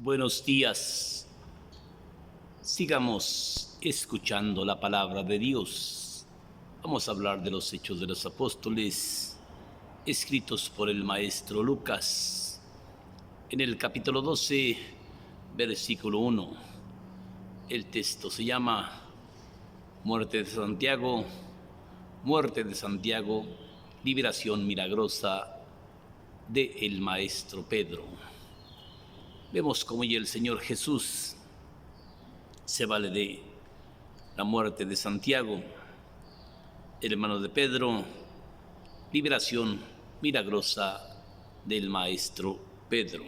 Buenos días. Sigamos escuchando la palabra de Dios. Vamos a hablar de los Hechos de los Apóstoles, escritos por el maestro Lucas. En el capítulo 12, versículo 1, el texto se llama Muerte de Santiago, liberación milagrosa del maestro Pedro. Vemos cómo ya el Señor Jesús se vale de la muerte de Santiago, el hermano de Pedro, liberación milagrosa del maestro Pedro.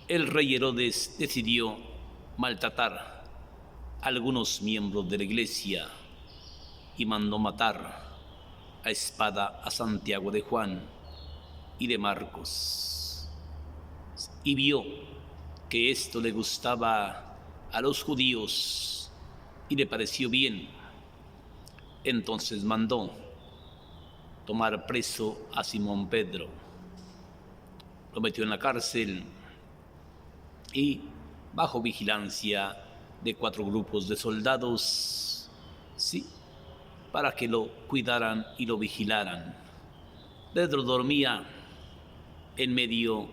El rey Herodes decidió maltratar a algunos miembros de la iglesia y mandó matar a espada a Santiago de Juan y de Marcos. Y vio que esto le gustaba a los judíos y le pareció bien. Entonces mandó tomar preso a Simón Pedro. Lo metió en la cárcel y bajo vigilancia de 4 grupos de soldados, para que lo cuidaran y lo vigilaran. Pedro dormía en medio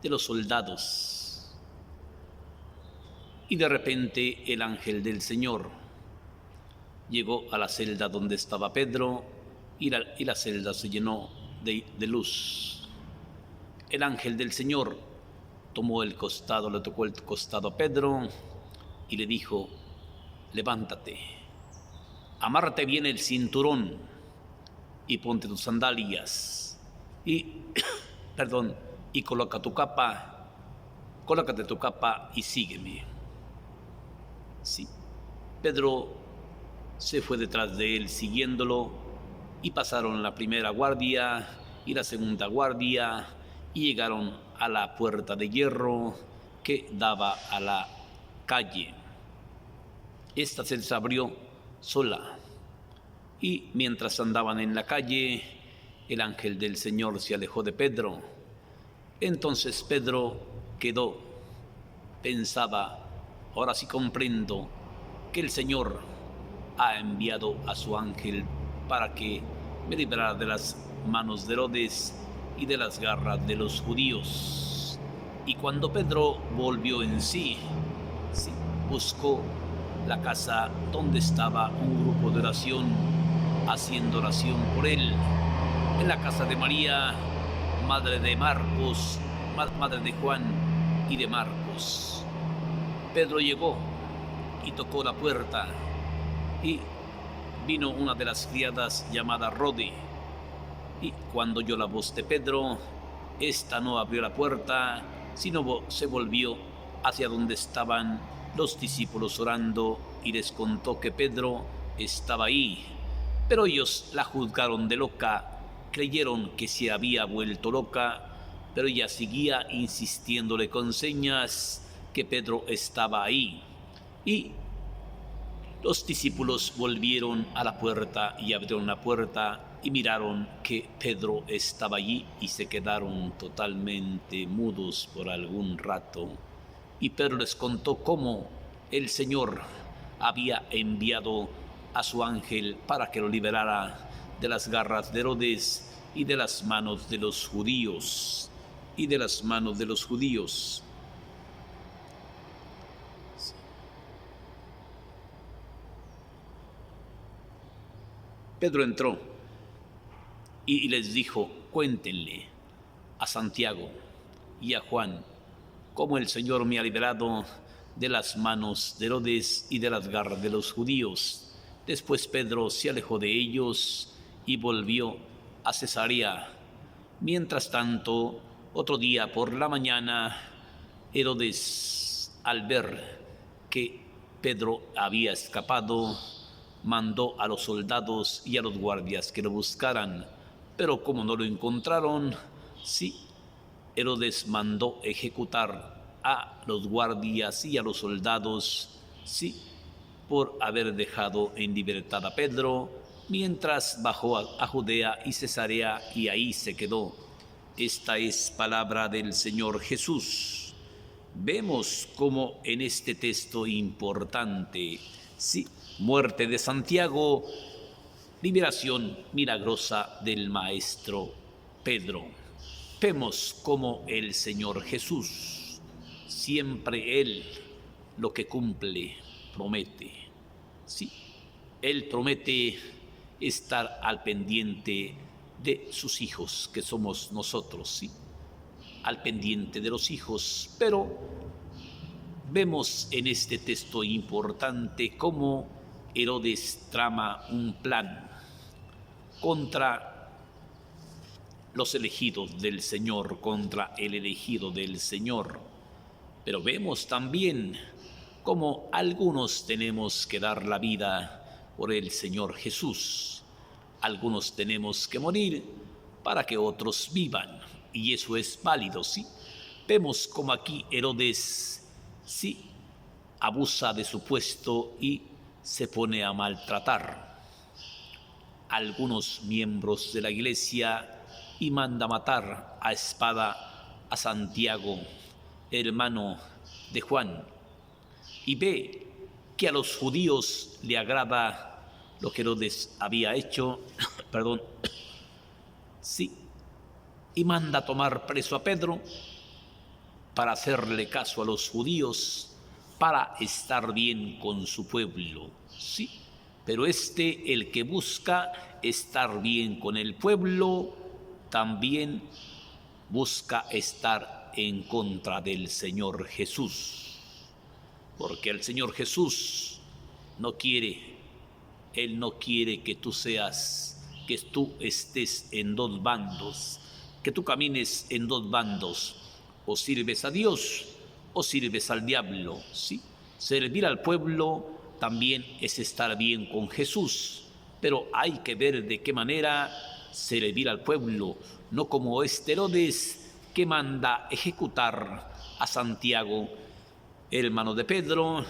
de los soldados y de repente el ángel del Señor llegó a la celda donde estaba Pedro y la celda se llenó de luz. El ángel del Señor le tocó el costado a Pedro y le dijo: levántate, amárrate bien el cinturón y ponte tus sandalias y colócate tu capa y sígueme. Pedro se fue detrás de él siguiéndolo y pasaron la primera guardia y la segunda guardia y llegaron a la puerta de hierro que daba a la calle. Esta se abrió sola y mientras andaban en la calle, el ángel del Señor se alejó de Pedro. Entonces Pedro pensaba: ahora sí comprendo que el Señor ha enviado a su ángel para que me librara de las manos de Herodes y de las garras de los judíos. Y cuando Pedro volvió en sí, buscó la casa donde estaba un grupo de oración, haciendo oración por él, en la casa de María, madre de Marcos, madre de Juan y de Marcos. Pedro llegó y tocó la puerta y vino una de las criadas llamada Rode. Y cuando oyó la voz de Pedro, ésta no abrió la puerta, sino se volvió hacia donde estaban los discípulos orando y les contó que Pedro estaba ahí. Pero ellos la juzgaron de loca, creyeron que se había vuelto loca, pero ella seguía insistiéndole con señas que Pedro estaba ahí. Y los discípulos volvieron a la puerta y abrieron la puerta y miraron que Pedro estaba allí y se quedaron totalmente mudos por algún rato. Y Pedro les contó cómo el Señor había enviado a su ángel para que lo liberara de las garras de Herodes y de las manos de los judíos. Pedro entró y les dijo: cuéntenle a Santiago y a Juan cómo el Señor me ha liberado de las manos de Herodes y de las garras de los judíos. Después Pedro se alejó de ellos y volvió a Cesarea. Mientras tanto, otro día por la mañana, Herodes, al ver que Pedro había escapado, mandó a los soldados y a los guardias que lo buscaran, pero como no lo encontraron, Herodes mandó ejecutar a los guardias y a los soldados, por haber dejado en libertad a Pedro mientras bajó a Judea y Cesarea y ahí se quedó. Esta es palabra del Señor Jesús. Vemos cómo en este texto importante, sí, muerte de Santiago, liberación milagrosa del maestro Pedro. Vemos cómo el Señor Jesús, siempre Él, lo que cumple, promete. Sí, Él promete estar al pendiente de sus hijos, que somos nosotros, sí, al pendiente de los hijos. Pero vemos en este texto importante cómo Herodes trama un plan contra los elegidos del Señor, contra el elegido del Señor. Pero vemos también cómo algunos tenemos que dar la vida por el Señor Jesús. Algunos tenemos que morir para que otros vivan, y eso es válido, ¿sí? Vemos como aquí Herodes, sí, abusa de su puesto y se pone a maltratar a algunos miembros de la iglesia y manda matar a espada a Santiago, hermano de Juan, y ve que a los judíos le agrada lo que Herodes había hecho, perdón, sí, y manda tomar preso a Pedro para hacerle caso a los judíos, para estar bien con su pueblo, sí. Pero el que busca estar bien con el pueblo, también busca estar en contra del Señor Jesús. Porque el Señor Jesús no quiere, Él no quiere que tú estés en dos bandos, que tú camines en dos bandos. O sirves a Dios o sirves al diablo, ¿sí? Servir al pueblo también es estar bien con Jesús, pero hay que ver de qué manera servir al pueblo, no como Herodes, que manda ejecutar a Santiago, hermano de Pedro,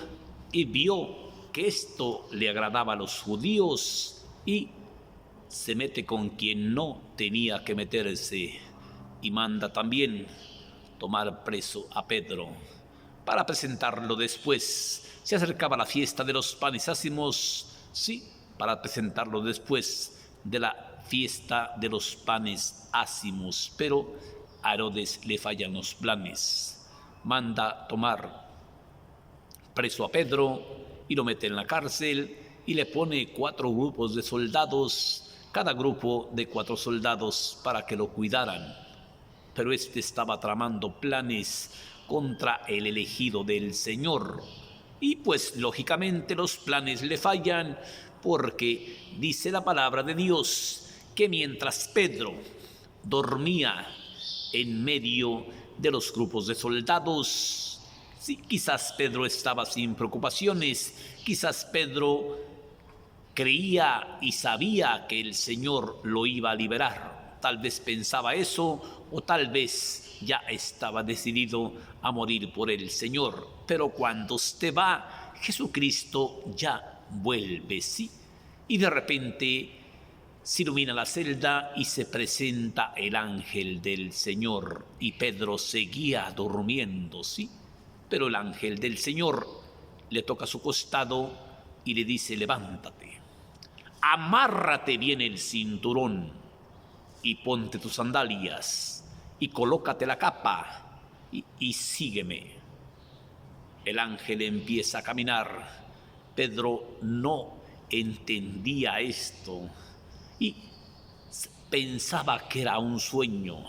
y vio que esto le agradaba a los judíos y se mete con quien no tenía que meterse, y manda también tomar preso a Pedro para presentarlo después. Se acercaba la fiesta de los panes ácimos, sí, para presentarlo después de la fiesta de los panes ácimos, pero a Herodes le fallan los planes. Manda tomar preso a Pedro y lo mete en la cárcel y le pone 4 grupos de soldados, cada grupo de 4 soldados para que lo cuidaran. Pero estaba tramando planes contra el elegido del Señor. Y pues lógicamente los planes le fallan, porque dice la palabra de Dios que mientras Pedro dormía en medio de los grupos de soldados, sí, quizás Pedro estaba sin preocupaciones, quizás Pedro creía y sabía que el Señor lo iba a liberar. Tal vez pensaba eso, o tal vez ya estaba decidido a morir por el Señor. Pero cuando usted va, Jesucristo ya vuelve, ¿sí? Y de repente se ilumina la celda y se presenta el ángel del Señor. Y Pedro seguía durmiendo, ¿sí? Pero el ángel del Señor le toca su costado y le dice: levántate, amárrate bien el cinturón y ponte tus sandalias y colócate la capa y sígueme. El ángel empieza a caminar. Pedro no entendía esto y pensaba que era un sueño,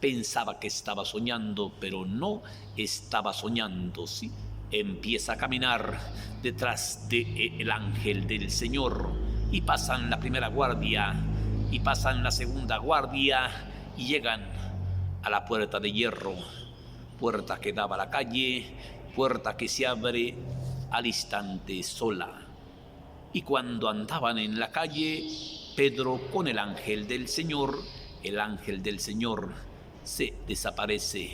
pensaba que estaba soñando, pero no estaba soñando, ¿sí? Empieza a caminar detrás del ángel del Señor y pasan la primera guardia y pasan la segunda guardia y llegan a la puerta de hierro, puerta que daba a la calle, puerta que se abre al instante sola. Y cuando andaban en la calle, Pedro con el ángel del Señor se desaparece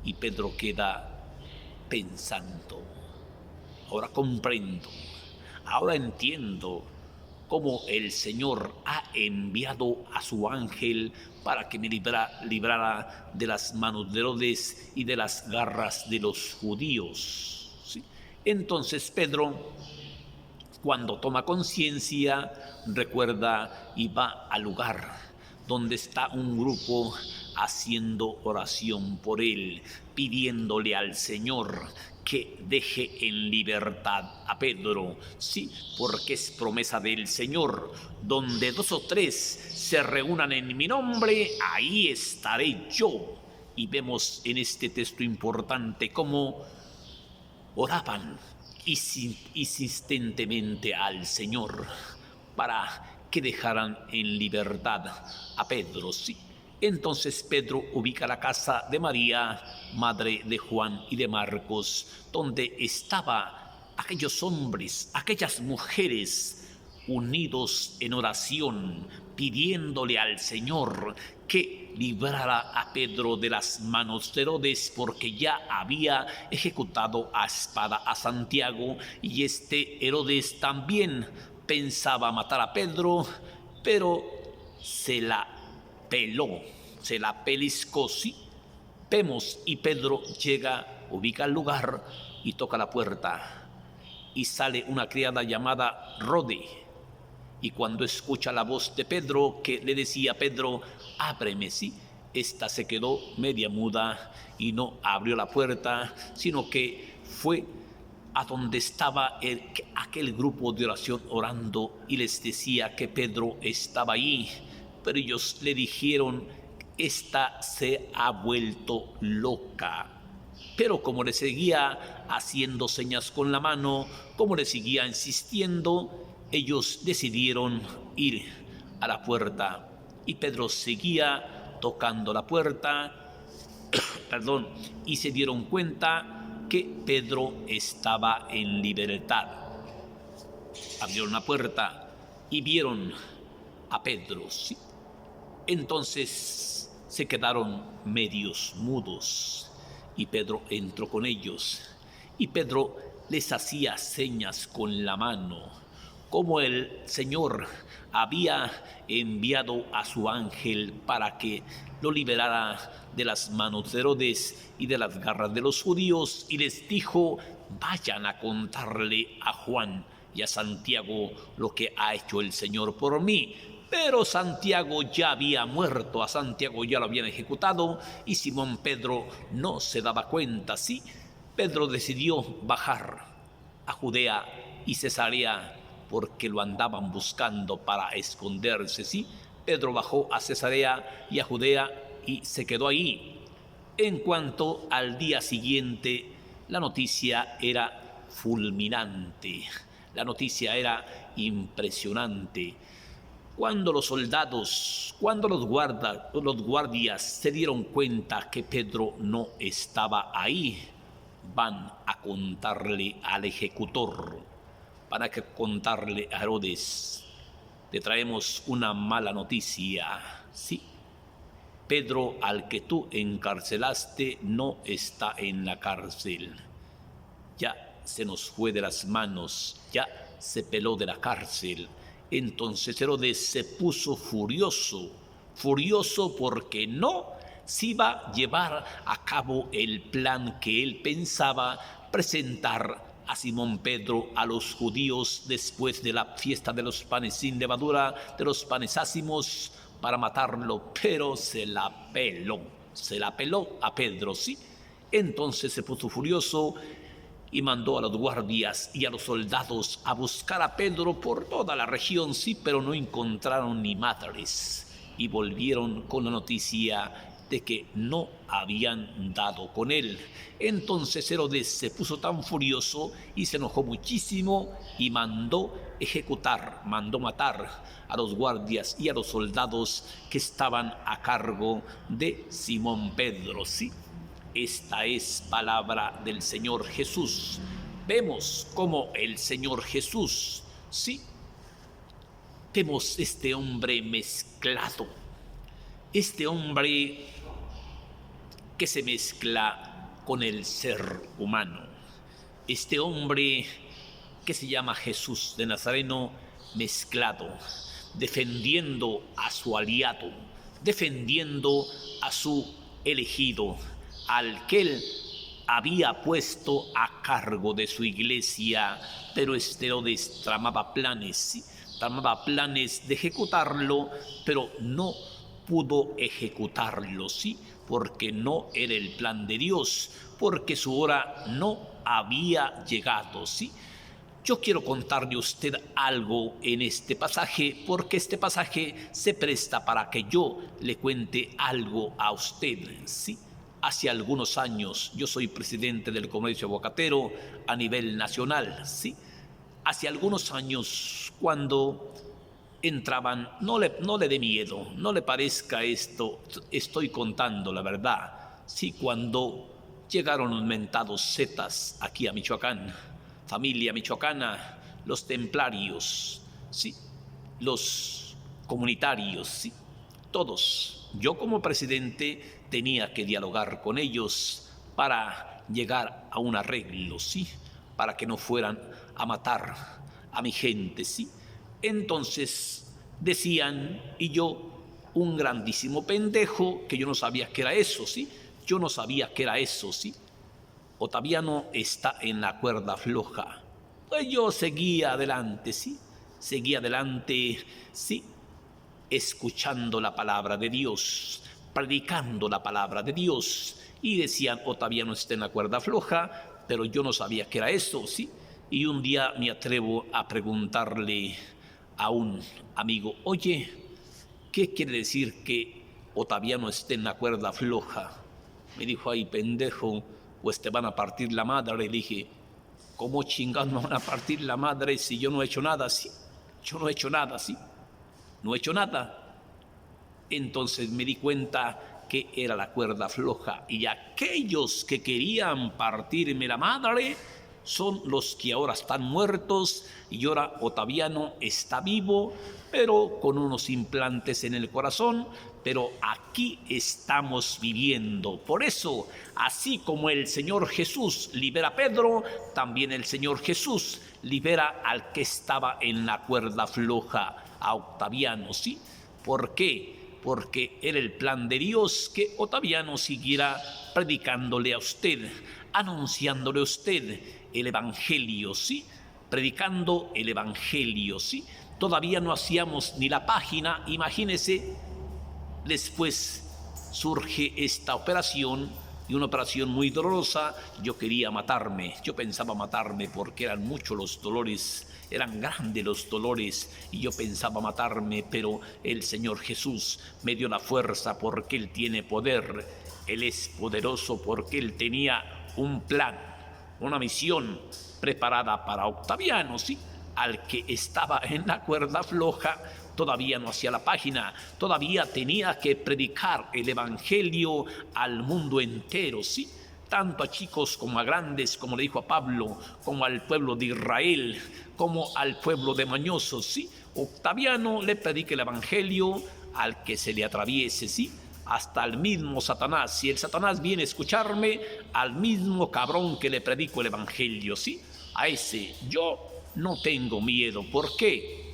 y Pedro queda pensando. Ahora comprendo, ahora entiendo cómo el Señor ha enviado a su ángel para que me librara de las manos de Herodes y de las garras de los judíos. ¿Sí? Entonces Pedro, cuando toma conciencia, recuerda y va al lugar donde está un grupo haciendo oración por él, pidiéndole al Señor que deje en libertad a Pedro. Sí, porque es promesa del Señor: donde 2 o 3 se reúnan en mi nombre, ahí estaré yo. Y vemos en este texto importante cómo oraban insistentemente al Señor para que dejaran en libertad a Pedro. Sí. Entonces Pedro ubica la casa de María, madre de Juan y de Marcos, donde estaban aquellos hombres, aquellas mujeres unidos en oración, pidiéndole al Señor que librara a Pedro de las manos de Herodes, porque ya había ejecutado a espada a Santiago, y este Herodes también pensaba matar a Pedro, pero se la peló, se la peliscó. Sí, vemos, y Pedro llega, ubica el lugar y toca la puerta, y sale una criada llamada Rode. Y cuando escucha la voz de Pedro, que le decía: Pedro, ábreme, sí, esta se quedó media muda y no abrió la puerta, sino que fue a donde estaba aquel grupo de oración orando, y les decía que Pedro estaba allí. Pero ellos le dijeron: esta se ha vuelto loca. Pero como le seguía haciendo señas con la mano, como le seguía insistiendo, ellos decidieron ir a la puerta, y Pedro seguía tocando la puerta, y se dieron cuenta que Pedro estaba en libertad. Abrieron la puerta y vieron a Pedro. ¿Sí? Entonces se quedaron medios mudos, y Pedro entró con ellos, y Pedro les hacía señas con la mano, como el Señor había enviado a su ángel para que lo liberara de las manos de Herodes y de las garras de los judíos, y les dijo: vayan a contarle a Juan y a Santiago lo que ha hecho el Señor por mí. Pero Santiago ya había muerto, a Santiago ya lo habían ejecutado, y Simón Pedro no se daba cuenta. Sí, Pedro decidió bajar a Judea y Cesarea, porque lo andaban buscando para esconderse. Sí, Pedro bajó a Cesarea y a Judea y se quedó ahí. En cuanto al día siguiente, la noticia era fulminante, la noticia era impresionante. Cuando los soldados, cuando los guardias se dieron cuenta que Pedro no estaba ahí, van a contarle al ejecutor, para que contarle a Herodes: te traemos una mala noticia. Sí, Pedro, al que tú encarcelaste, no está en la cárcel. Ya se nos fue de las manos, ya se peló de la cárcel. Entonces Herodes se puso furioso porque no se iba a llevar a cabo el plan que él pensaba presentar a Simón Pedro a los judíos después de la fiesta de los panes sin levadura, de los panes ácimos, para matarlo. Pero se la peló a Pedro. Sí, entonces se puso furioso y mandó a los guardias y a los soldados a buscar a Pedro por toda la región. Sí, pero no encontraron ni madres, y volvieron con la noticia de que no habían dado con él. Entonces Herodes se puso tan furioso y se enojó muchísimo, y mandó matar a los guardias y a los soldados que estaban a cargo de Simón Pedro. Sí, esta es palabra del Señor Jesús. Vemos cómo el Señor Jesús, sí, vemos este hombre mezclado, este hombre que se mezcla con el ser humano, este hombre que se llama Jesús de Nazareno, mezclado, defendiendo a su aliado, defendiendo a su elegido, al que él había puesto a cargo de su iglesia. Pero Herodes tramaba planes, ¿sí? Tramaba planes de ejecutarlo, pero no pudo ejecutarlo, ¿sí? Porque no era el plan de Dios, porque su hora no había llegado, ¿sí? Yo quiero contarle a usted algo en este pasaje, porque este pasaje se presta para que yo le cuente algo a usted, ¿sí? Hace algunos años, yo soy presidente del comercio aguacatero a nivel nacional, ¿sí? Hace algunos años, cuando entraban, no le dé miedo, no le parezca esto, estoy contando la verdad, sí, cuando llegaron los mentados zetas aquí a Michoacán, familia michoacana, los templarios, sí, los comunitarios, sí, todos. Yo como presidente tenía que dialogar con ellos para llegar a un arreglo, sí, para que no fueran a matar a mi gente, sí. Entonces decían, y yo, un grandísimo pendejo, que yo no sabía qué era eso, ¿sí? Yo no sabía qué era eso, ¿sí? Otaviano está en la cuerda floja. Pues yo seguía adelante, ¿sí? Seguía adelante, ¿sí? Escuchando la palabra de Dios, predicando la palabra de Dios. Y decían, Otaviano está en la cuerda floja, pero yo no sabía qué era eso, ¿sí? Y un día me atrevo a preguntarle a un amigo, oye, ¿qué quiere decir que Otaviano esté en la cuerda floja? Me dijo, ay, pendejo, pues te van a partir la madre. Le dije, ¿cómo chingados me van a partir la madre si yo no he hecho nada? Sí, yo no he hecho nada, sí, no he hecho nada. Entonces me di cuenta que era la cuerda floja, y aquellos que querían partirme la madre son los que ahora están muertos, y ahora Otaviano está vivo, pero con unos implantes en el corazón, pero aquí estamos viviendo. Por eso, así como el Señor Jesús libera a Pedro, también el Señor Jesús libera al que estaba en la cuerda floja, a Otaviano, ¿sí? ¿Por qué? Porque era el plan de Dios que Otaviano siguiera predicándole a usted, anunciándole a usted el Evangelio, ¿sí? Predicando el Evangelio, ¿sí? Todavía no hacíamos ni la página, imagínese. Después surge esta operación, y una operación muy dolorosa. Yo quería matarme, yo pensaba matarme porque eran muchos los dolores, eran grandes los dolores, y yo pensaba matarme, pero el Señor Jesús me dio la fuerza, porque Él tiene poder, Él es poderoso, porque Él tenía un plan, una misión preparada para Otaviano, ¿sí? Al que estaba en la cuerda floja, todavía no hacía la página, todavía tenía que predicar el Evangelio al mundo entero, ¿sí? Tanto a chicos como a grandes, como le dijo a Pablo, como al pueblo de Israel, como al pueblo de mañosos, ¿sí? Otaviano le predica el Evangelio al que se le atraviese, ¿sí? Hasta al mismo Satanás. Si el Satanás viene a escucharme, al mismo cabrón que le predico el Evangelio, ¿sí? A ese yo no tengo miedo. ¿Por qué?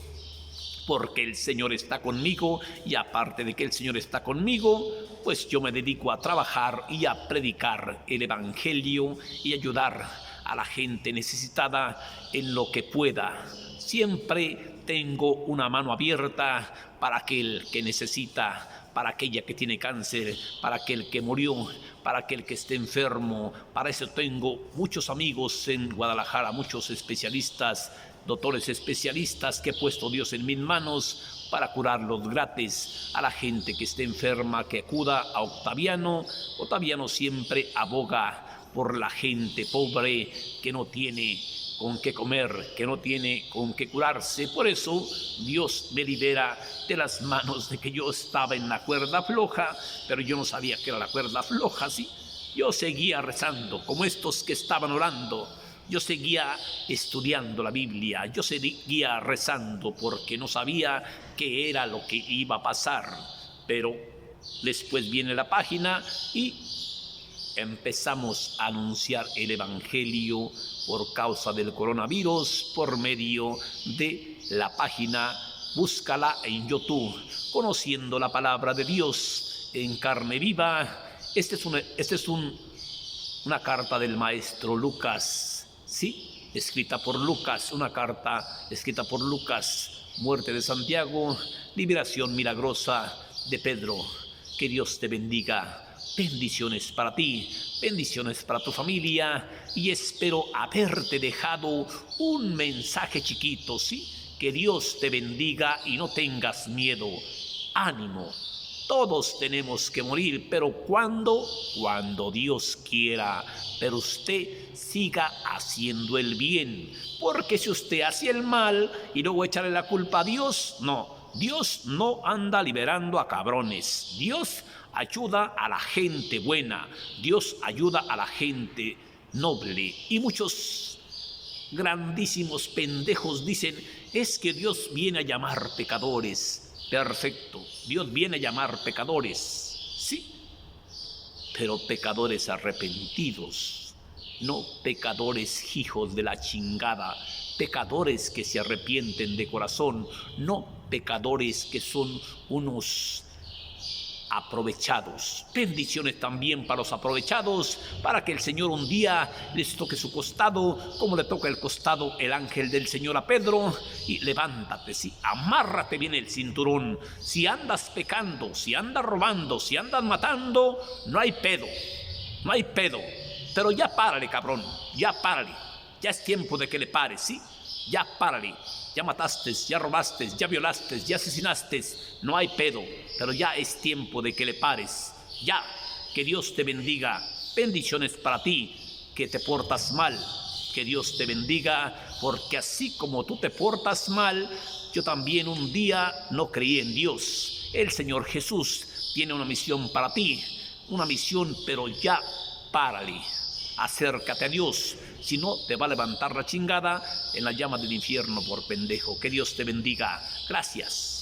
Porque el Señor está conmigo, y aparte de que el Señor está conmigo, pues yo me dedico a trabajar y a predicar el Evangelio y ayudar a la gente necesitada en lo que pueda. Siempre tengo una mano abierta para aquel que necesita, para aquella que tiene cáncer, para aquel que murió, para aquel que esté enfermo. Para eso tengo muchos amigos en Guadalajara, muchos especialistas, doctores especialistas que he puesto Dios en mis manos para curarlos gratis a la gente que esté enferma, que acuda a Otaviano. Otaviano siempre aboga por la gente pobre que no tiene con qué comer, que no tiene con qué curarse. Por eso Dios me libera de las manos de que yo estaba en la cuerda floja, pero yo no sabía que era la cuerda floja, ¿sí? Yo seguía rezando como estos que estaban orando. Yo seguía estudiando la Biblia, yo seguía rezando porque no sabía qué era lo que iba a pasar. Pero después viene la página y empezamos a anunciar el Evangelio por causa del coronavirus por medio de la página. Búscala en YouTube, Conociendo la Palabra de Dios en Carne Viva. Esta es una carta del maestro Lucas, ¿sí? Escrita por Lucas, una carta escrita por Lucas. Muerte de Santiago, liberación milagrosa de Pedro. Que Dios te bendiga. Bendiciones para ti, bendiciones para tu familia, y espero haberte dejado un mensaje chiquito, ¿sí? Que Dios te bendiga y no tengas miedo. Ánimo. Todos tenemos que morir, pero ¿cuándo? Cuando Dios quiera. Pero usted siga haciendo el bien, porque si usted hace el mal y luego echarle la culpa a Dios, no. Dios no anda liberando a cabrones. Dios ayuda a la gente buena. Dios ayuda a la gente noble. Y muchos grandísimos pendejos dicen, es que Dios viene a llamar pecadores. Perfecto, Dios viene a llamar pecadores, sí, pero pecadores arrepentidos, no pecadores hijos de la chingada, pecadores que se arrepienten de corazón, no pecadores que son unos aprovechados. Bendiciones también para los aprovechados, para que el Señor un día les toque su costado, como le toca el costado el ángel del Señor a Pedro. Y levántate, sí, amárrate bien el cinturón. Si andas pecando, si andas robando, si andas matando, no hay pedo, no hay pedo. Pero ya párale, cabrón, ya párale. Ya es tiempo de que le pares, ¿sí? Ya párale. Ya mataste, ya robaste, ya violaste, ya asesinaste, no hay pedo, pero ya es tiempo de que le pares. Ya, que Dios te bendiga. Bendiciones para ti, que te portas mal. Que Dios te bendiga, porque así como tú te portas mal, yo también un día no creí en Dios. El Señor Jesús tiene una misión para ti, una misión, pero ya párale. Acércate a Dios, si no te va a levantar la chingada en la llama del infierno por pendejo. Que Dios te bendiga. Gracias.